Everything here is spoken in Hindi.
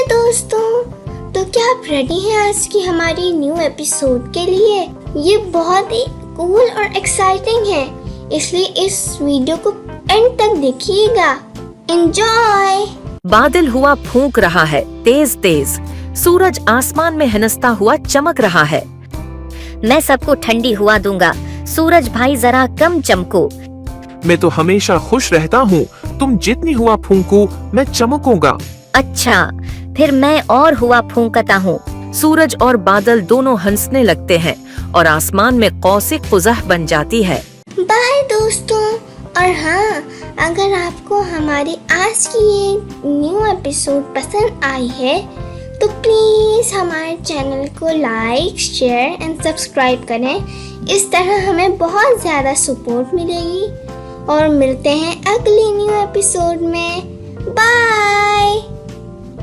दोस्तों, तो क्या आप रेडी हैं आज की हमारी न्यू एपिसोड के लिए? ये बहुत ही कूल और एक्साइटिंग है, इसलिए इस वीडियो को एंड तक देखिएगा। एंजॉय। बादल हुआ फूंक रहा है तेज तेज, सूरज आसमान में हंसता हुआ चमक रहा है। मैं सबको ठंडी हुआ दूंगा, सूरज भाई जरा कम चमको। मैं तो हमेशा खुश रहता हूँ, तुम जितनी हुआ फूंको मैं चमकूंगा। अच्छा, फिर मैं और हुआ फूंकता हूँ। सूरज और बादल दोनों हंसने लगते हैं और आसमान में कौसे कुज़ह बन जाती है। बाय दोस्तों। और हाँ, अगर आपको हमारी आज की ये न्यू एपिसोड पसंद आई है तो प्लीज हमारे चैनल को लाइक, शेयर एंड सब्सक्राइब करें। इस तरह हमें बहुत ज़्यादा सपोर्ट मिलेगी और मिलते हैं अगली न्यू एपिसोड में। बाय।